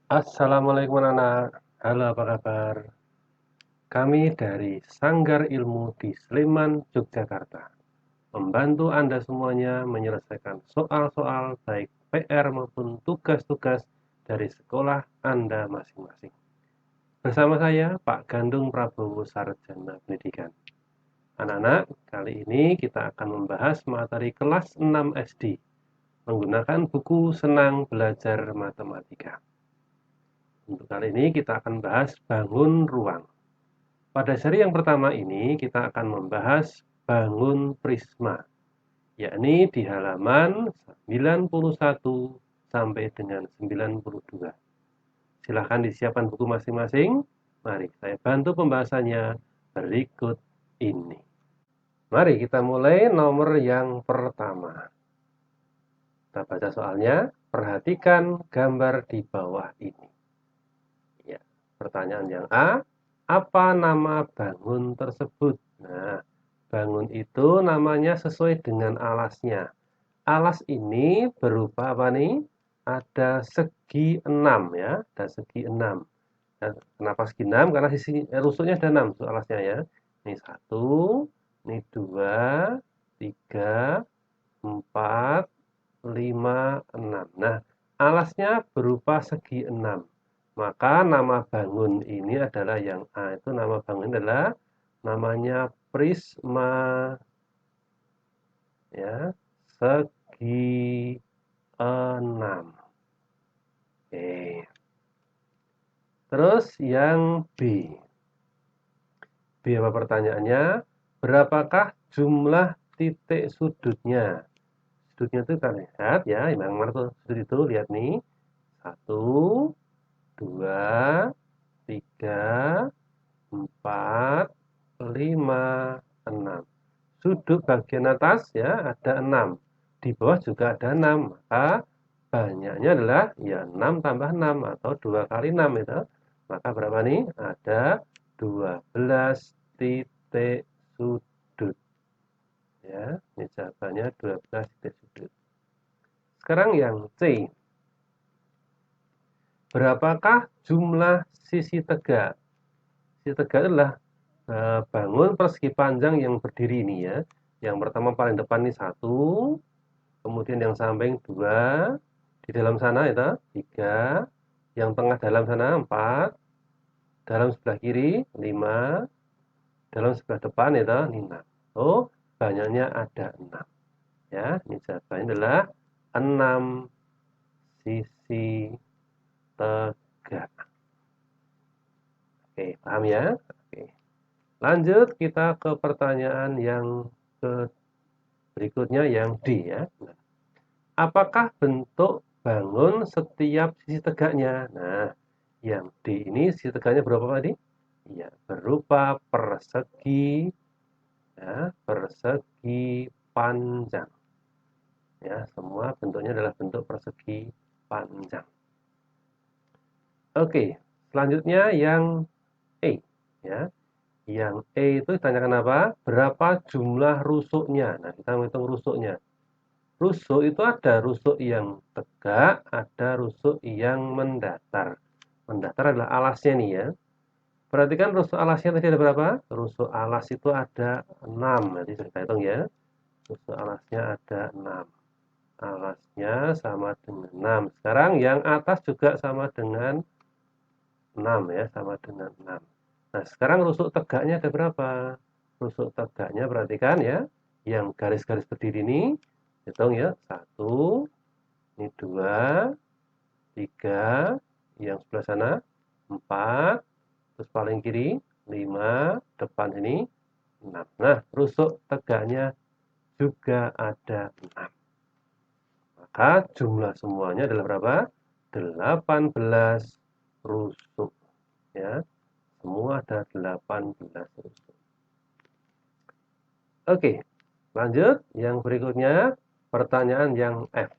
Assalamualaikum anak-anak. Halo, apa kabar? Kami dari Sanggar Ilmu di Sleman, Yogyakarta, membantu Anda semuanya menyelesaikan soal-soal baik PR maupun tugas-tugas dari sekolah Anda masing-masing. Bersama saya, Pak Gandung Prabowo, Sarjana Pendidikan. Anak-anak, kali ini kita akan membahas materi kelas 6 SD menggunakan buku Senang Belajar Matematika. Untuk kali ini kita akan bahas bangun ruang. Pada seri yang pertama ini kita akan membahas bangun prisma, yakni di halaman 91 sampai dengan 92. Silahkan disiapkan buku masing-masing. Mari saya bantu pembahasannya berikut ini. Mari kita mulai nomor yang pertama. Kita baca soalnya, perhatikan gambar di bawah ini. Ya, pertanyaan yang A, apa nama bangun tersebut? Nah, bangun itu namanya sesuai dengan alasnya. Alas ini berupa apa nih? Ada segi 6 ya, ada segi 6. Nah, kenapa segi 6? Karena sisi rusuknya ada 6 tuh alasnya ya. Ini 1, ini 2, 3, 4, 5, 6. Nah, alasnya berupa segi 6. Maka nama bangun ini adalah yang A, itu nama bangun adalah namanya prisma ya, segi 6. Oke. Terus yang B. B apa pertanyaannya? Berapakah jumlah titik sudutnya? Sudutnya itu kan lihat ya, yang mana tuh sudut itu lihat nih. 1, 2, 3, 4, 5, 6. Sudut bagian atas ya ada 6. Di bawah juga ada 6. Maka banyaknya adalah ya 6 tambah 6 atau 2 kali 6 itu. Maka berapa nih? Ada 12 titik sudut. Ya, ini jawabannya 12 titik sudut. Sekarang yang C. Berapakah jumlah sisi tegak? Sisi tegak adalah bangun persegi panjang yang berdiri ini ya. Yang pertama paling depan ini 1, kemudian yang samping 2, di dalam sana itu 3, yang tengah dalam sana 4, dalam sebelah kiri 5, dalam sebelah depan itu 5. Oh, banyaknya ada 6. Ya, ini jawabannya adalah 6 sisi tegak. Oke, paham ya? Oke. Lanjut kita ke pertanyaan yang berikutnya yang D ya. Nah, apakah bentuk bangun setiap sisi tegaknya? Nah, yang D ini sisi tegaknya berapa tadi? Ya, berupa persegi ya, persegi panjang. Ya, semua bentuknya adalah bentuk persegi panjang. Oke, selanjutnya yang E ya. Yang E itu ditanyakan apa? Berapa jumlah rusuknya? Nah, kita menghitung rusuknya. Rusuk itu ada rusuk yang tegak, ada rusuk yang mendatar. Mendatar adalah alasnya nih ya. Perhatikan rusuk alasnya tadi ada berapa? Rusuk alas itu ada 6. Nanti kita hitung ya. Rusuk alasnya ada 6. Alasnya sama dengan 6. Sekarang yang atas juga sama dengan 6 ya, sama dengan 6. Nah, sekarang rusuk tegaknya ada berapa? Rusuk tegaknya perhatikan ya. Yang garis-garis berdiri ini hitung ya. 1, ini 2, 3, yang sebelah sana 4, terus paling kiri 5, depan ini 6. Nah, rusuk tegaknya juga ada 6. Maka jumlah semuanya adalah berapa? 18 rusuk. Ya, semua ada 18 rusuk. Oke, lanjut. Yang berikutnya, pertanyaan yang F.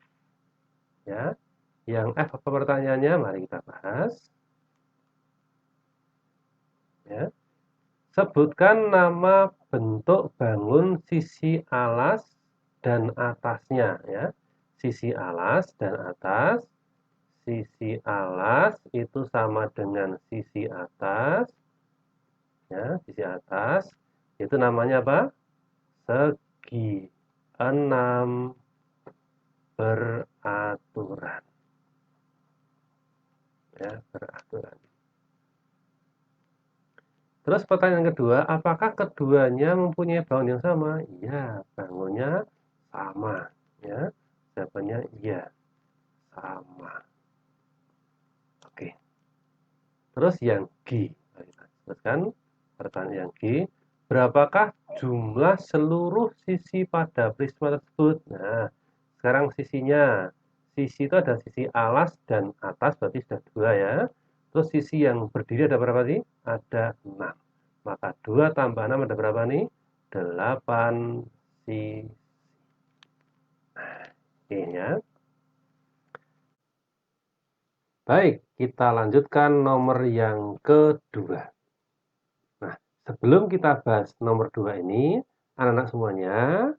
Ya, yang F apa pertanyaannya? Mari kita bahas. Ya. Sebutkan nama bentuk bangun sisi alas dan atasnya ya. Sisi alas dan atas, sisi alas itu sama dengan sisi atas, ya, sisi atas itu namanya apa? Segi 6 beraturan, ya, beraturan. Terus pertanyaan kedua, apakah keduanya mempunyai bangun yang sama? Iya, bangunnya sama, ya. Jawabannya iya, sama. Oke. Terus yang G, teruskan pertanyaan yang G, berapakah jumlah seluruh sisi pada prisma tersebut? Nah, sekarang sisinya, sisi itu ada sisi alas dan atas, berarti sudah 2 ya. Terus sisi yang berdiri ada berapa sih? Ada 6. Maka 2 tambah 6 ada berapa nih? 8 sisi. Oke ya. Baik, kita lanjutkan nomor yang kedua. Nah, sebelum kita bahas nomor 2 ini, anak-anak semuanya,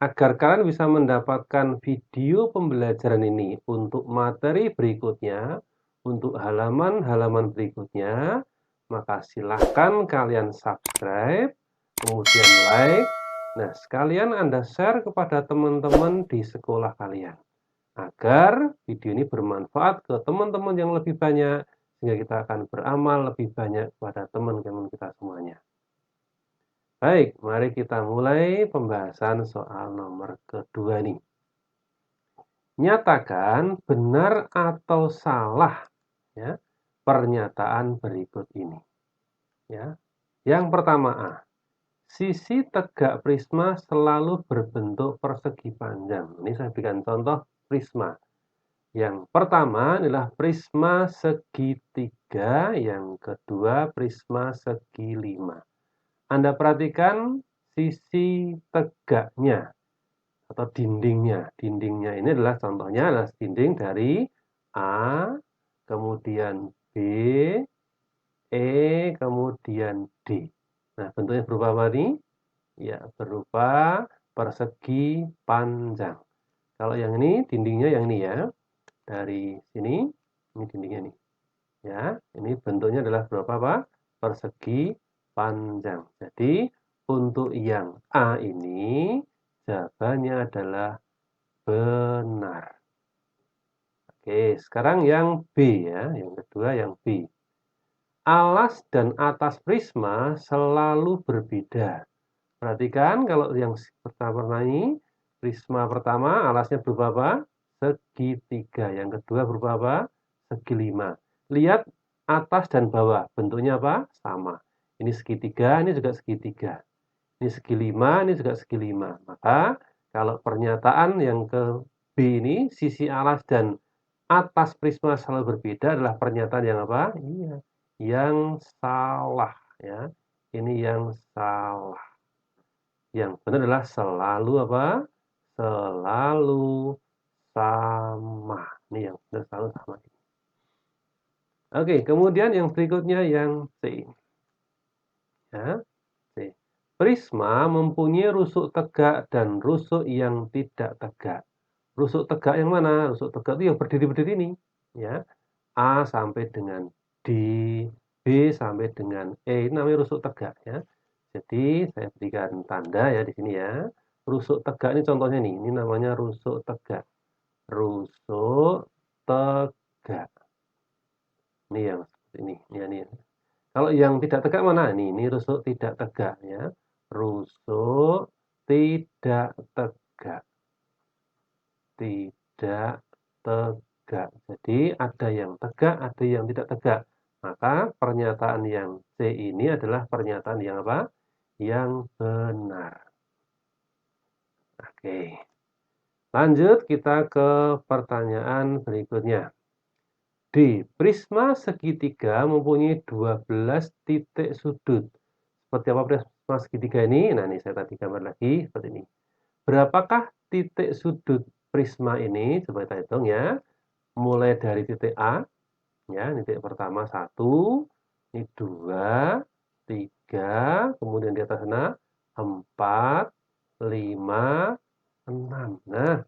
agar kalian bisa mendapatkan video pembelajaran ini untuk materi berikutnya, untuk halaman-halaman berikutnya, maka silahkan kalian subscribe, kemudian like. Nah, sekalian Anda share kepada teman-teman di sekolah kalian, agar video ini bermanfaat ke teman-teman yang lebih banyak, sehingga kita akan beramal lebih banyak kepada teman-teman kita semuanya. Baik, mari kita mulai pembahasan soal nomor kedua nih. Nyatakan benar atau salah, ya, pernyataan berikut ini. Ya. Yang pertama A. Sisi tegak prisma selalu berbentuk persegi panjang. Ini saya berikan contoh prisma. Yang pertama adalah prisma segitiga, yang kedua prisma segi 5. Anda perhatikan sisi tegaknya atau dindingnya. Dindingnya ini adalah contohnya adalah dinding dari A, kemudian B, E, kemudian D. Nah, bentuknya berupa apa nih? Ya, berupa persegi panjang. Kalau yang ini dindingnya yang ini ya. Dari sini, ini dindingnya nih. Ya, ini bentuknya adalah berupa apa? Persegi panjang. Jadi, untuk yang A ini, jawabannya adalah benar. Oke, sekarang yang B ya, yang kedua yang B. Alas dan atas prisma selalu berbeda. Perhatikan kalau yang pertama ini, prisma pertama alasnya berupa apa? Segitiga. Yang kedua berupa apa? Segi 5. Lihat atas dan bawah, bentuknya apa? Sama. Ini segitiga, ini juga segitiga. Ini segi 5, ini juga segi 5. Maka kalau pernyataan yang ke B ini, sisi alas dan atas prisma selalu berbeda adalah pernyataan yang apa? Iya, yang salah ya. Ini yang salah. Yang benar adalah selalu apa? Selalu sama. Ini yang benar selalu sama. Oke, kemudian yang berikutnya yang C. Ya, C. Prisma mempunyai rusuk tegak dan rusuk yang tidak tegak. Rusuk tegak yang mana? Rusuk tegak itu yang berdiri-berdiri ini. Ya, A sampai dengan D, B sampai dengan E. Ini namanya rusuk tegak ya. Jadi saya berikan tanda ya di sini ya. Rusuk tegak ini contohnya nih. Ini namanya rusuk tegak. Rusuk tegak. Ini yang seperti ini. Ini. Kalau yang tidak tegak mana? Ini rusuk tidak tegak ya. Rusuk tidak tegak. Tidak tegak. Jadi ada yang tegak, ada yang tidak tegak. Maka pernyataan yang C ini adalah pernyataan yang apa? Yang benar. Oke. Lanjut kita ke pertanyaan berikutnya. D. Prisma segitiga mempunyai 12 titik sudut. Seperti apa prisma segitiga ini? Nah, ini saya tadi gambar lagi seperti ini. Berapakah titik sudut prisma ini? Coba kita hitung ya. Mulai dari titik A, ya, ini titik pertama 1, ini 2, 3, kemudian di atas sana 4, 5, 6. Nah,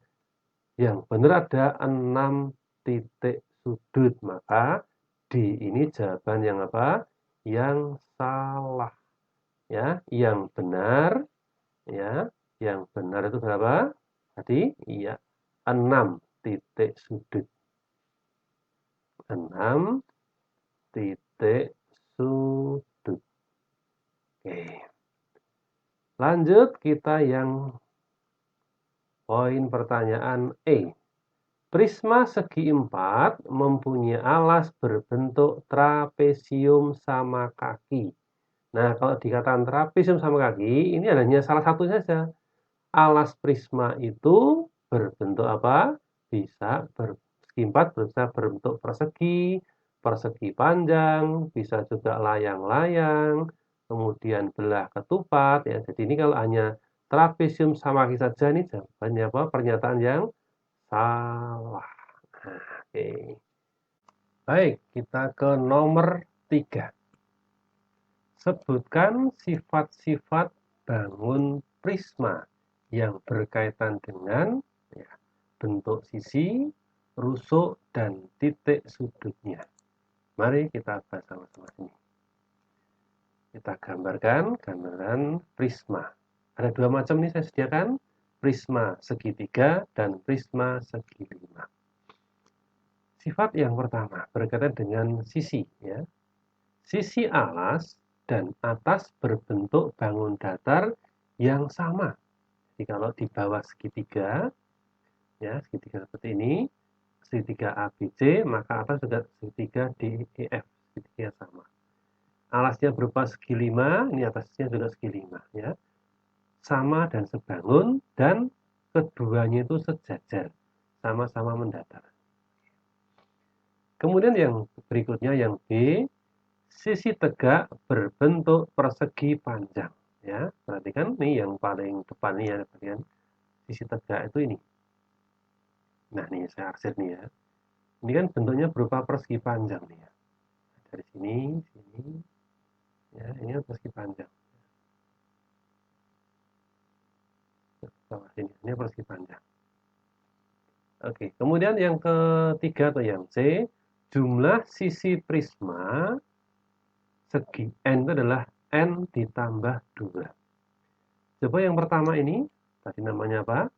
yang benar ada 6 titik sudut. Maka D ini jawaban yang apa? Yang salah. Ya, yang benar ya. Yang benar itu berapa? Tadi iya 6 titik sudut. 6 titik sudut. Oke. Lanjut kita yang poin pertanyaan E. Prisma segi 4 mempunyai alas berbentuk trapesium sama kaki. Nah, kalau dikatakan trapesium sama kaki, ini hanya salah satu saja. Alas prisma itu berbentuk apa? Bisa segi 4 bisa berbentuk persegi, persegi panjang, bisa juga layang-layang, kemudian belah ketupat ya. Jadi ini kalau hanya trapesium sama kaki saja ini jawabannya apa? Pernyataan yang salah. Oke. Baik, kita ke nomor 3. Sebutkan sifat-sifat bangun prisma yang berkaitan dengan ya, bentuk sisi, rusuk, dan titik sudutnya. Mari kita bahas sama-sama ini. Kita gambarkan gambaran prisma. Ada dua macam nih saya sediakan, prisma segitiga dan prisma segi 5. Sifat yang pertama berkaitan dengan sisi ya. Sisi alas dan atas berbentuk bangun datar yang sama. Jadi kalau di bawah segitiga ya, segitiga seperti ini, segitiga ABC, maka atas juga segitiga DEF, segitiga sama. Alasnya berupa segi 5, ini atasnya juga segi 5 ya. Sama dan sebangun dan keduanya itu sejajar, sama-sama mendatar. Kemudian yang berikutnya yang B, sisi tegak berbentuk persegi panjang ya. Perhatikan nih yang paling depan ini ya, perhatikan sisi tegak itu ini. Nah, nih saya arsir nih ya. Ini kan bentuknya berupa persegi panjang nih ya. Dari sini, sini ya, ini kan persegi panjang. Bawah sini, ini persegi panjang. Oke, kemudian yang ketiga atau yang C, jumlah sisi prisma segi N itu adalah N ditambah 2. Coba yang pertama ini, tadi namanya apa?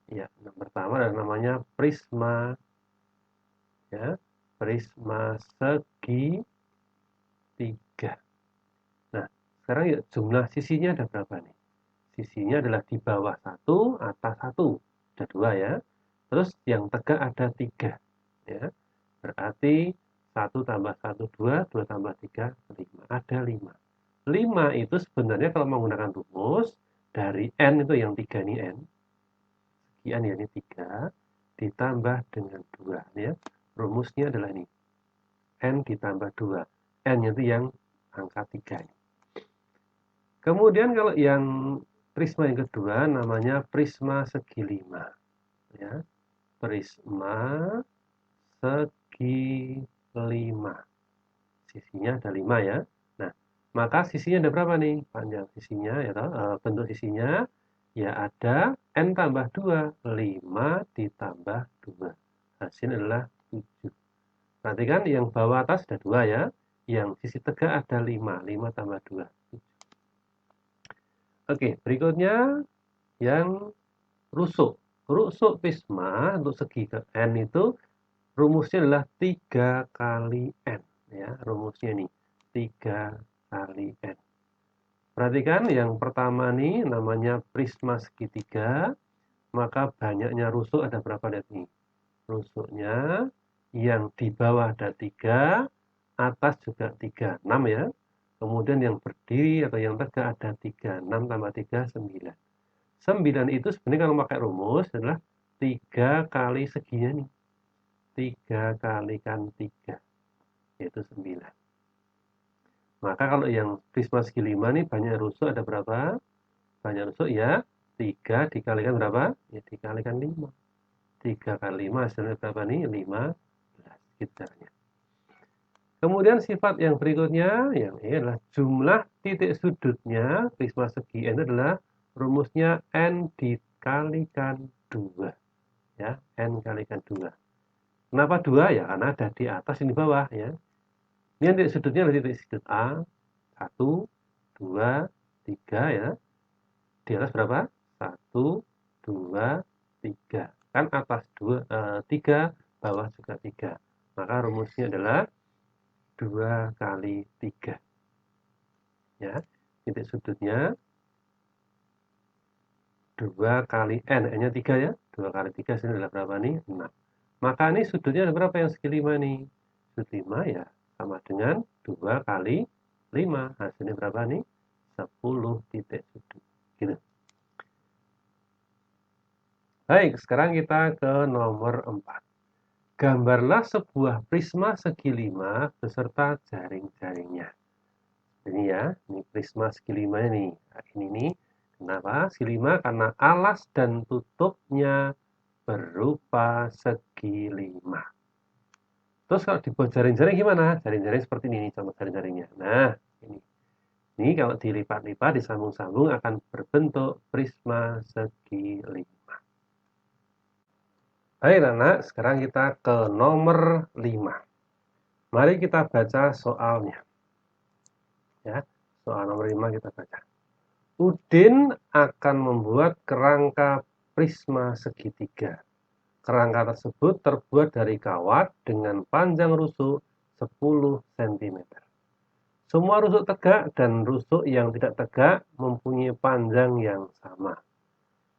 Ya, yang pertama adalah namanya prisma. Ya, prisma segi 3. Nah, sekarang ya jumlah sisinya ada berapa nih? Sisinya adalah di bawah 1, atas 1. Ada 2 ya. Terus yang tegak ada 3. Ya. Berarti 1 tambah 1, 2, 2 tambah 3, 5. Ada 5. 5 itu sebenarnya kalau menggunakan rumus, dari N itu yang 3 ini N. Sekian ya, ini 3. Ditambah dengan 2. Ya. Rumusnya adalah ini. N ditambah 2. N itu yang angka 3 ini. Kemudian kalau yang prisma yang kedua namanya prisma segi 5. Ya. Prisma segi 5. Sisinya ada 5 ya. Nah, maka sisinya ada berapa nih? Panjang sisinya ya bentuk sisinya ya ada N tambah 2. 5 ditambah 2. Hasilnya adalah 7. Perhatikan yang bawah atas ada 2 ya. Yang sisi tegak ada 5. 5 tambah 2. Oke, berikutnya yang rusuk. Rusuk prisma untuk segi ke N itu rumusnya adalah 3 kali N. Ya, rumusnya ini 3 kali N. Perhatikan yang pertama nih namanya prisma segitiga. Maka banyaknya rusuk ada berapa lihat nih? Rusuknya yang di bawah ada 3, atas juga 3, 6 ya. Kemudian yang berdiri atau yang tegak ada 3, 6 tambah 3, 9. 9 itu sebenarnya kalau pakai rumus adalah 3 kali seginya nih. 3 kalikan 3, yaitu 9. Maka kalau yang prisma segi 5 nih banyak rusuk ada berapa? Banyak rusuk ya 3 dikalikan berapa? Ya dikalikan 5. 3 kali 5 hasilnya berapa nih? 15 gitarnya. Kemudian sifat yang berikutnya yang ini adalah jumlah titik sudutnya prisma segi N adalah rumusnya N dikalikan 2 ya, N kalikan 2. Kenapa 2? Ya karena ada di atas ini di bawah ya. Ini kan titik sudutnya adalah titik sudut A, 1, 2, 3 ya. Di atas berapa? 1, 2, 3. Kan atas 3, bawah juga 3. Maka rumusnya adalah 2 kali 3. Ya, titik sudutnya 2 kali N, N-nya 3 ya. 2 kali 3 sini adalah berapa nih? 6. Maka ini sudutnya ada berapa yang segi 5 nih? Sudut 5 ya sama dengan 2 kali 5. Hasilnya berapa nih? 10 titik sudut. Gitu. Baik, sekarang kita ke nomor 4. Gambarlah sebuah prisma segi 5 beserta jaring-jaringnya. Ini ya, ini prisma segi 5 ini. Nah, ini nih. Kenapa? Segi 5 karena alas dan tutupnya berupa segi 5. Terus kalau dibuat jaring-jaring gimana? Jaring-jaring seperti ini contoh jaring-jaringnya. Nah, ini. Ini kalau dilipat-lipat, disambung-sambung akan berbentuk prisma segi 5. Baik anak, sekarang kita ke nomor 5. Mari kita baca soalnya. Ya, soal nomor 5 kita baca. Udin akan membuat kerangka prisma segitiga. Kerangka tersebut terbuat dari kawat dengan panjang rusuk 10 cm. Semua rusuk tegak dan rusuk yang tidak tegak mempunyai panjang yang sama.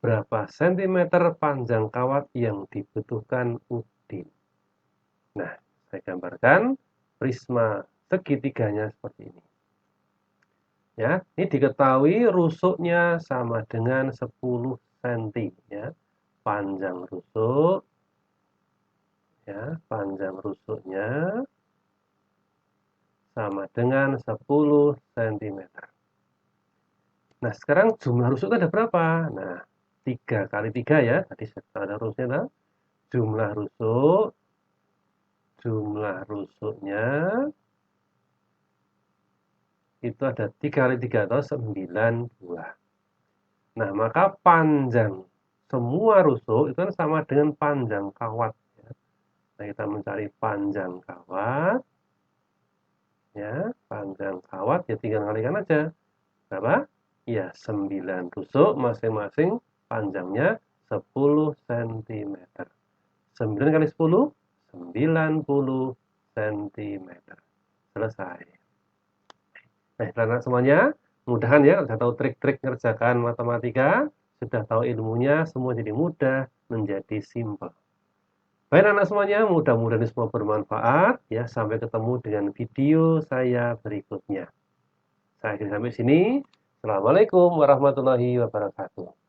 Berapa sentimeter panjang kawat yang dibutuhkan Udin? Nah, saya gambarkan prisma segitiganya seperti ini. Ya, ini diketahui rusuknya sama dengan 10 cm ya. Panjang rusuk ya, panjang rusuknya sama dengan 10 cm. Nah, sekarang jumlah rusuk ada berapa? Nah, 3 kali 3 ya. Tadi ada rusuknya nah. Jumlah rusuknya itu ada 3 kali 3 atau 9 buah. Nah, maka panjang semua rusuk itu kan sama dengan panjang kawat. Ya. Nah, kita mencari panjang kawat. Ya, panjang kawat ya tinggal kalikan aja. Berapa? Ya, 9 rusuk masing-masing panjangnya 10 cm. 9 kali 10, 90 cm. Selesai. Nah, anak semuanya, mudahan ya sudah tahu trik-trik ngerjakan matematika, sudah tahu ilmunya, semua jadi mudah, menjadi simpel. Baik anak semuanya, mudah-mudahan ini semua bermanfaat. Ya, sampai ketemu dengan video saya berikutnya. Saya akhiri sampai sini. Assalamualaikum warahmatullahi wabarakatuh.